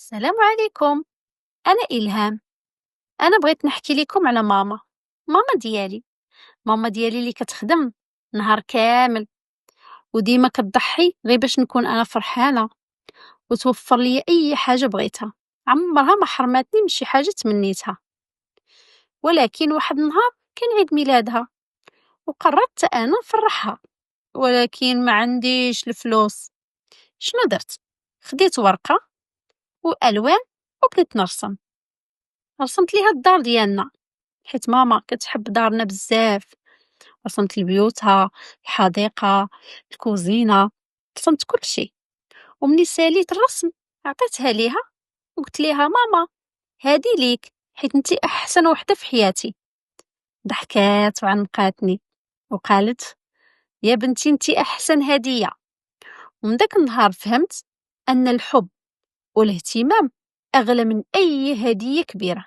السلام عليكم. أنا إلهام. أنا بغيت نحكي لكم على ماما ديالي اللي كتخدم نهار كامل وديما كتضحي غير باش نكون أنا فرحانة وتوفر لي أي حاجة بغيتها. عمرها ما حرماتني من شي حاجة تمنيتها، ولكن واحد النهار كان عيد ميلادها وقررت أنا نفرحها، ولكن ما عنديش الفلوس. شنو درت؟ خديت ورقة وألوان وبديت رسمت ليها الدار ديالنا، حيت ماما كتحب دارنا بزاف. رسمت لبيوتها، الحديقة، الكوزينة، رسمت كل شيء. ومني ساليت الرسم عطيتها ليها وقلت ليها ماما هادي ليك، حيت انتي احسن وحدة في حياتي. ضحكات وعنقاتني وقالت يا بنتي انتي احسن هدية. ومن داك النهار فهمت ان الحب والاهتمام اغلى من اي هدية كبيرة.